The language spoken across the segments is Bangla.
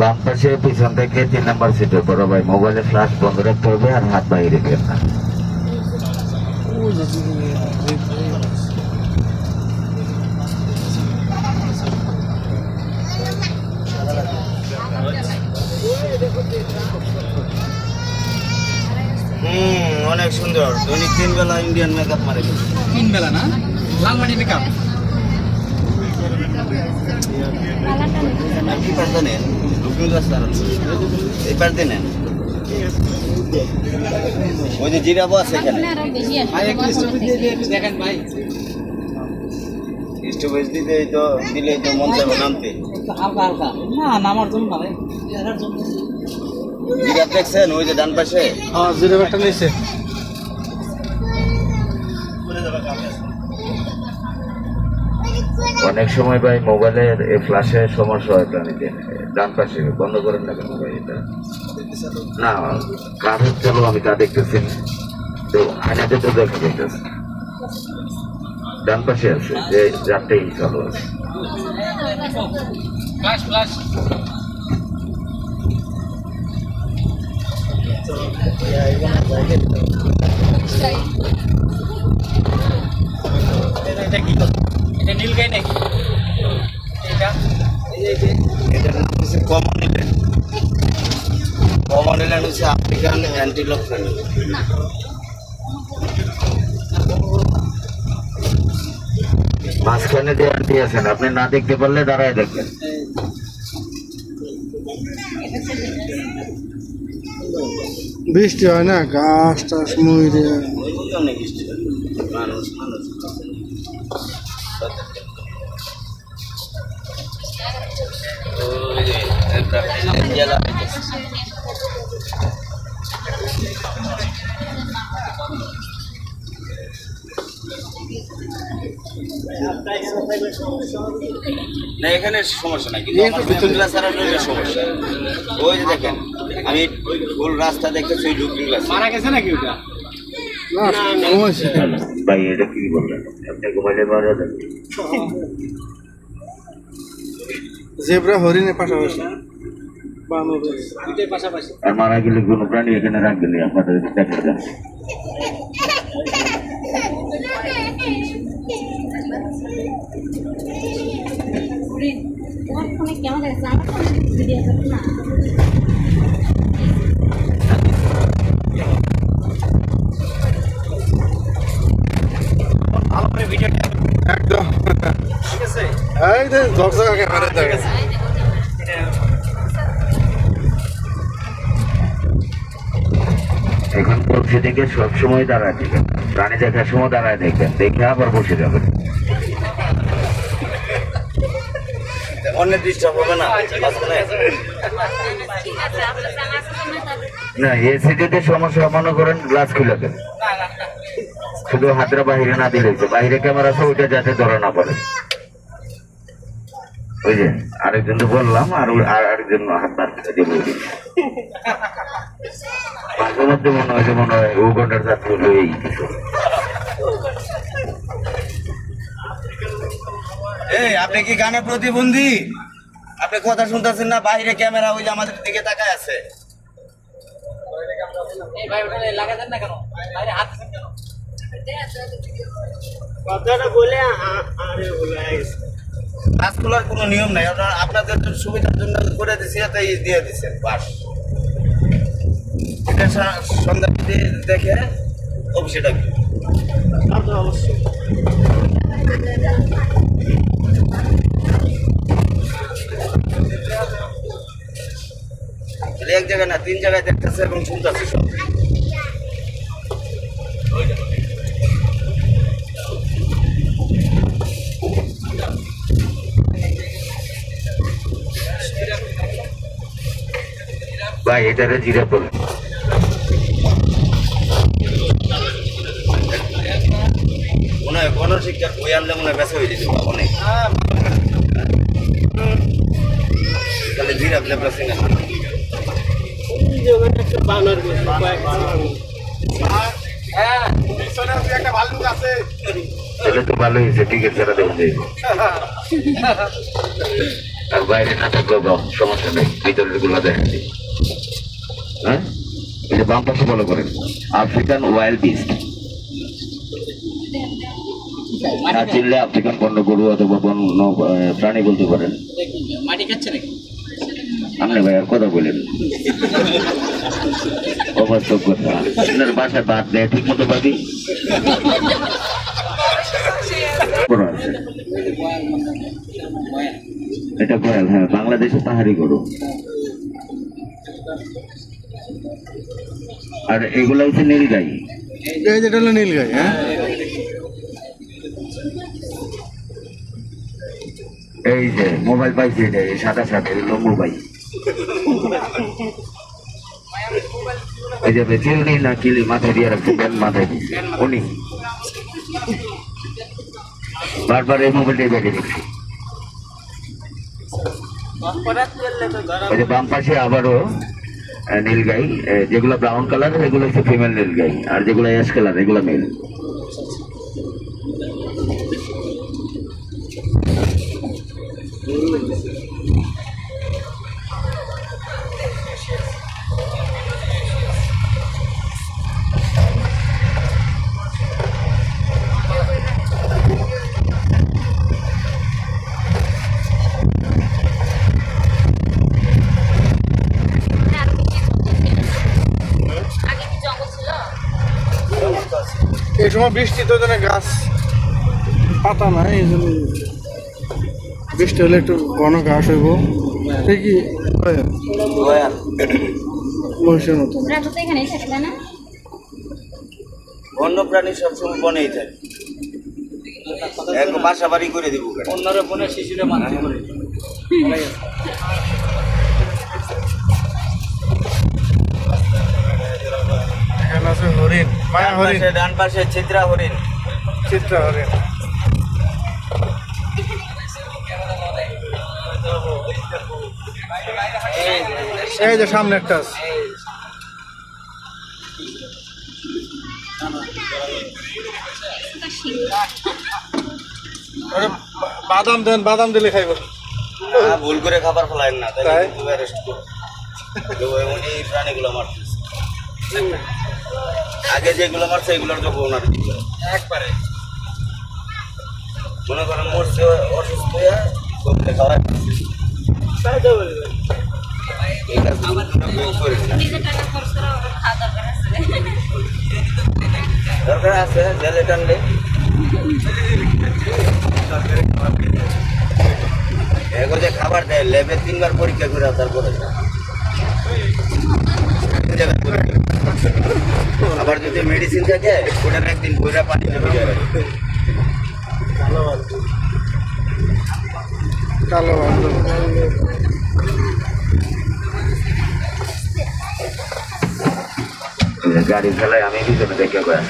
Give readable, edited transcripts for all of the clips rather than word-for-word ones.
বাম পাশে পিছন থেকে 3 নম্বর সিটের বড় ভাই মোবাইলে ফ্ল্যাশ বন্ধ রাখতে হবে আর হাত বাইরে রেখে না। অনেক সুন্দর। দৈনিক 3 বেলা ইন্ডিয়ান মেকআপ মারে। 3 বেলা না লালমাটি মেকআপ কি পারতে নেন লুকিং গ্লাস তার এই পারতে নেন ওই যে জিরাবো আছে এখানে ভাই একটু স্টপেজ দিয়ে একটু দেখেন ভাই স্টপেজ দিতে তো দিলে তো মন চাইবে নামতে হালকা হালকা না নামার জন্য না এরার জন্য জিরাব দেখছেন ওই যে ডান পাশে হ্যাঁ জিরাব একটা নিচে অনেক সময় ভাই মোবাইলের এই ফ্ল্যাশের সমস্যা হয় প্রাণীতে। ডান পাশে বন্ধ করেন না কেন ভাই? এটা না কার হচ্ছে আমি তা দেখতেছি তো আয়নাতে তো দেখা যাইতেছে ডান পাশে আছে যে রাতটাই চালু আছে। ফ্ল্যাশ ফ্ল্যাশ এটা কি এটা নীলগাই নাকি এটা এটার নাম হচ্ছে কমন ইল্যান্ড। কমন ইল্যান্ড হচ্ছে আফ্রিকান অ্যান্টিলপ ফ্যামিলি। মাঝখানে যে আন্টি আছেন আপনি না দেখতে পারলে দাঁড়ায় দেখবেন। বৃষ্টি হয় না গাছ টাছ ময়ূরে অনেক বৃষ্টি হয়। মানুষ মানুষ ওই যে জেলা না এখানে সমস্যা নাই কিন্তু আমার লুকিং গ্লাস ছাড়া রইলে সমস্যা। ওই যে দেখেন আমি ফুল রাস্তা দেখতেছি ওই লুকিং গ্লাস মারা গেছে নাকি ওটা ভাই এটা কি বললেন আপনি ঘুমাইলে মারা যাবেন? জেব্রা হরিণের পাশাপাশি বানর দুইটাই পাশাপাশি আর মারা গেলে কোনো প্রাণী এখানে রাখবেন আপনাদের দেখা যান। তোমার ফোনে কেমন আছে আমার ফোনে ভিডিও করতে না আমার ভিডিওটা একদম ঠিক আছে এই যে দর্শক ক্যামেরা দেখে এখন পক্ষে থেকে সবসময় দাঁড়ায় দেখবেন, প্রাণী দেখার সময় দাঁড়ায় দেখবেন, দেখে আবার বসে যাবেন। অনেক ডিস্টার্ব হবে না মাঝখানে? না এসি যদি সমস্যা মনে করেন গ্লাস খুলে দেন, শুধু হাতটা বাহিরে না দিলে বাইরে ক্যামেরা আছে ওইটা যাতে ধরা না পড়ে। ওই যে আরেকজন তো বললাম আর আরেকজন হাত নাড়তে দিয়ে বলি মাঝে মধ্যে মনে হয় ও ঘন্টার যাত্রী হলো এই কিছু। এই আপনি কি গানের প্রতিবন্ধী? আপনি কথা শুনতেছেন না? বাইরে ক্যামেরা ওই যে আমাদের দিকে তাকায় আছে। এই ভাই ওখানে লাগাতেন না কেন বাইরে হাত দিছেন কেন কথাটা বলে আরে বলে কাজ খোলার কোনো নিয়ম নাই, আপনাদের সুবিধার জন্য করে দিচ্ছি তাই দিয়ে দিচ্ছেন বাস। এটা সন্ধ্যা দেখে অফিসে ডাকবে। অবশ্যই এক জায়গায় না 3 জায়গায় দেখতেছে এবং শুনতেছে সব। ভাই এটারে জিরা বলে মনে হয় গণশিক্ষার বই আনলে মনে হয় বেঁচে হয়ে যেতে অনেক। তাহলে জিরা প্লেপ্লাসিং হ্যাঁ তাহলে তো ভালো হয়েছে, ঠিক আছে দেখুন। আর বাইরে না থাকলেও দাও, সমস্যা নেই, ভিতরের গুলো দেখেন। হ্যাঁ, এই যে বাম পাশে ফলো করেন, আফ্রিকান ওয়াইল্ড বিস্ট। না চিনলে আফ্রিকান বন্য গরু অথবা বন্য প্রাণী বলতে পারেন। মাটি খাচ্ছে নাকি? আপনি ভাই আর কথা বলেন, অবাস্তব কথা। আপনার বাসায় বাদ দেয় ঠিক মতো পাবি। এটা কয়াল, হ্যাঁ, বাংলাদেশে পাহাড়ি গরু। আর এগুলো হচ্ছে নীলগাই। এই যেটা হলো নীলগাই, হ্যাঁ। এই যে মোবাইল পাইছি, এটা এই সাদা সাদা এগুলো মোবাইল। এই যে চিরুনি না কিলি মাথায় দিয়ে রাখছে, ব্যান মাথায় দিচ্ছে উনি। বারবার এই মোবাইলটাই বেঁধে দিচ্ছি। এই যে বাম পাশে আবারও নীলগাই, যেগুলো ব্রাউন কালার এগুলো হচ্ছে ফিমেল নীলগাই, আর যেগুলো অ্যাশ কালার এগুলো মেল। আগে কি জঙ্গল ছিল? এই সময় বৃষ্টি তো যেন গাছ পাতা নাই, এই জন্য বৃষ্টি হলে একটু ঘন ঘাস হইব। ঠিকই মহিষের মতো। রাজু তো এখানেই থাকে, তাই না? বন্য প্রাণী সবসময় বনেই থাকে, এক বাসা বাড়ি করে দিব। অন্যরা বনের শিশুরা মানতে করে। এখানে আছে হরিণ, মায়া হরিণ, ডান পাশে চিত্রা হরিণ। চিত্রা হরিণ। এই যে সামনে একটা আছে। ওরে বাদাম দেন, বাদাম দিলে খাইব। ভুল করে খাবার ফেলায় না, তাই তাই? কিন্তু arrest করবে। তো উনি প্রাণীগুলো মারতেছে, আগে যেগুলো মারছে এগুলোর যোগ্য ওনার একবারে মনে করেন মরছে অসুস্থ হয়ে সবজি খাওয়ায় এই কাজগুলো কেউ করে না। নিজের টাকা খরচ করা ওর খাওয়া দরকার আছে। দরকার আছে জেলে টানলে এখন যে খাবার দেয় ল্যাবে 3 বার পরীক্ষা করে তারপরে আবার যদি মেডিসিন থাকে ওটার একদিন বইরা পানিতে ভিজে রাখে। কালো বান্দর। গাড়ি ফেলায় আমি পিছনে দেখে করে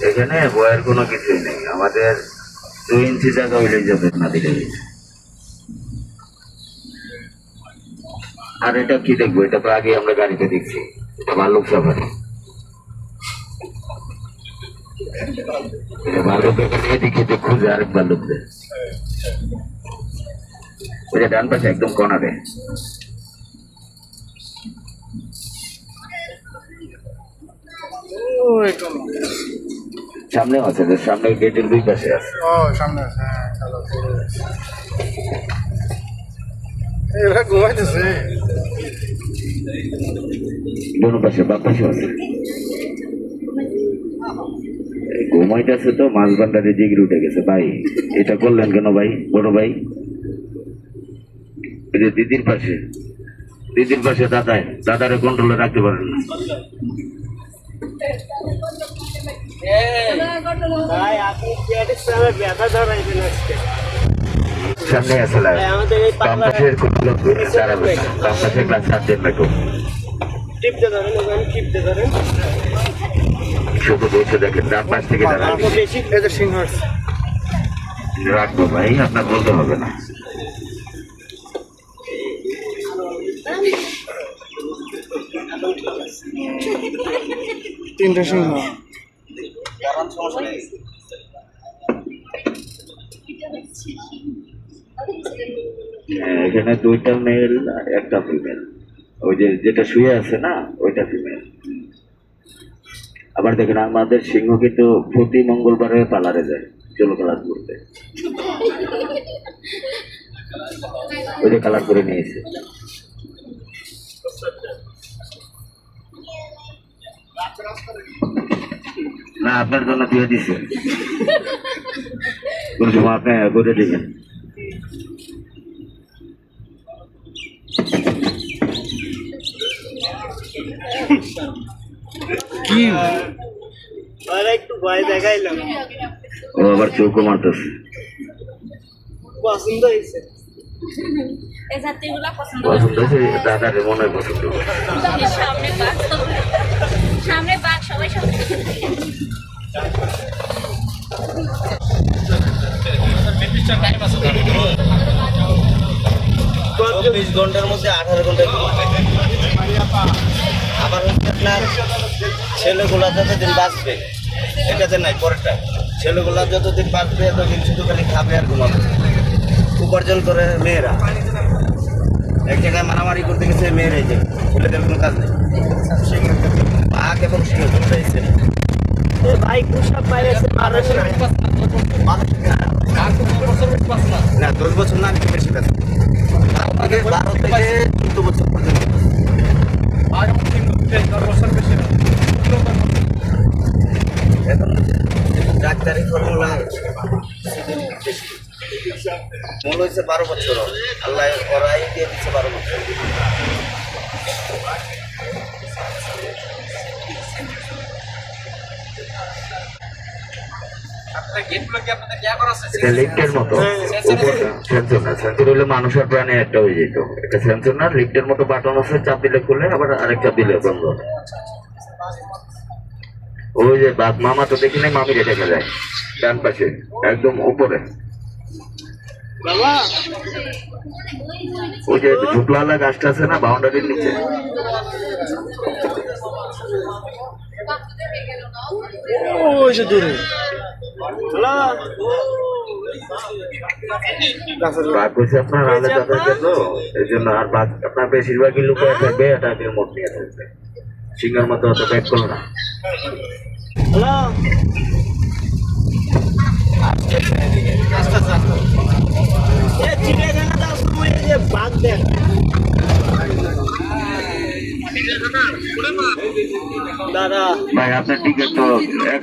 এখানে বয়ের কোনো কিছুই নেই, আমাদের 2 ইঞ্চি জায়গা হইলে যাবে না দিলে। আর এটা কি দেখবো, এটা তো আগে আমরা গাড়িতে দেখছি, এটা ভাল্লুক সাফারি। এটা ভাল্লুকের এদিকে তো খুঁজে আরেক ভাল্লুক দেয়। ওই যে ডান পাশে একদম কর্নারে ওই কোন, সামনেও আছে, সামনে গেটের 2 পাশে আছে। ও সামনে আছে, হ্যাঁ কালো গরু। এরা ঘুমাইতেছে। দোনো পাশে, বাম পাশে আছে। ঘুমাইতেছে তো, মাছ ভান্ডারে জিগির উঠে গেছে। ভাই এটা করলেন কেন ভাই, বড় ভাই? এই যে দিদির পাশে দাদারে কন্ট্রোলে রাখতে পারেন না। সামনে আছে বাম পাশের দাঁড়াবে, বাম পাশে ক্লাস 7 জন রাখো, শুধু বসে দেখেন, ডান পাশ থেকে দাঁড়াবে। এই যে সিংহ আছে। রাখবো ভাই, আপনার বলতে হবে না। তিনটা সিংহ। কোন সমস্যা নেই। হ্যাঁ, এখানে 2টা মেল আর 1টা ফিমেল। ওই যে যেটা শুয়ে আছে না, ওইটা ফিমেল। আবার দেখেন আমাদের সিংহ কিন্তু প্রতি মঙ্গলবারে পার্লারে যায় চুল কালার করতে। ওই যে কালার করে নিয়েছে। না, আপনার জন্য দিয়ে দিছে। কোনো সময় আপনি করে দিবেন। কি একটু ভয় দেখাইলাম, ও আবার চৌকো মারতেছে। পছন্দ হয়েছে। এই যাত্রীগুলো পছন্দ পছন্দ হয়েছে, দাদার মনে হয় পছন্দ করে। সামনে বাঘ সবাই সামনে। 24 ঘন্টার মধ্যে 18 ঘন্টা আবার হচ্ছে আপনার ছেলেগুলা যতদিন বাঁচবে, এটাতে নাই পরেরটা। ছেলেগুলা যতদিন বাঁচবে ততদিন শুধু খালি খাবে আর ঘুমাবে। উপার্জন করে মেয়েরা, এক জায়গায় মারামারি করতে গেছে মেয়েরাই যে, ছেলেদের কোনো কাজ নেই। বাঘ এবং সিংহ দুটোই ছেলে। ভাই কুসাব পাইরেছে মানুষ নাই। না 10 বছর না, একটু বেশি কাছে 12 থেকে 14 বছর পর্যন্ত। এখন ডাক্তারি ফর্মুলা মূল হয়েছে 12 বছর। আল্লাহ ওরাই দিয়ে দিচ্ছে 12 বছর। এটা লিফটের মতো সেন্সর না, সেন্সর হলে মানুষের প্রাণে একটা হয়ে যেত। এটা সেন্সর না, লিফটের মতো বাটন আছে, চাপ দিলে খুলে, আবার আরেক চাপ দিলে বন্ধ। ওই যে বাঘ মামা তো দেখি নাই, মামি রেখে যায় ডান পাশে একদম উপরে। ওই যে ঝুপলাওয়ালা গাছটা আছে না বাউন্ডারির নিচে, ওই যে দূরে বাঘ হচ্ছে আপনার আলাদা জন্য, এই জন্য। আর বাঘ আপনার বেশিরভাগই লুকিয়ে থাকবে, এটাকে মোট নিয়ে থাকবে। সিংহের মতো অত ব্যাক করো না। বাঘ দেখ দাদা। ভাই আপনার টিকিট তো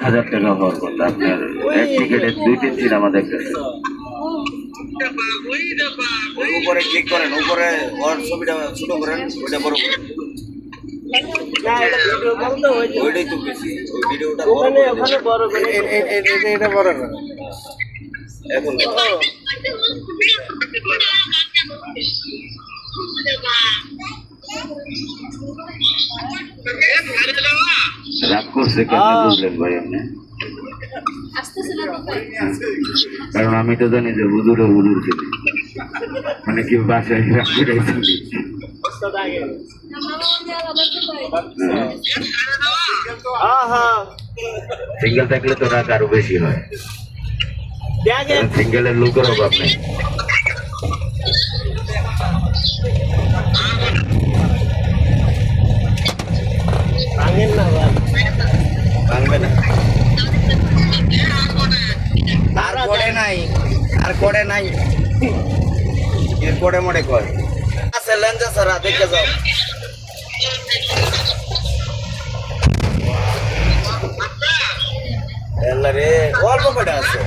1000 টাকা হওয়ার কথা, আপনার এক টিকিটে 2-3 সিনেমা দেখতেছে। উপরে ক্লিক করেন, উপরে ওর ছবিটা ছোট করেন, ওইটা বড় করেন। ওইটাই তো বেশি, ওই ভিডিওটা বড় ওখানে করে ওখানে বড় করে এটা বড় না। এখন রাগ করছে কেন বুঝলেন ভাই আপনি? আসতেছে না তো ভাই। কারণ আমি তো জানি যে হুজুরে হুজুর ছিল, মানে কি বাসায় রাগ করে ছিল। সিঙ্গেল থাকলে তো রাগ আরো বেশি হয়। সিঙ্গেলের লোকের অভাব নেই। ভাঙেন না ভাই, ভাঙবে না। আর করে নাই, আর করে নাই, এর করে মোড়ে কয় আছে লেঞ্জা সারা দেখে যাও। রে অল্প কটা আছে।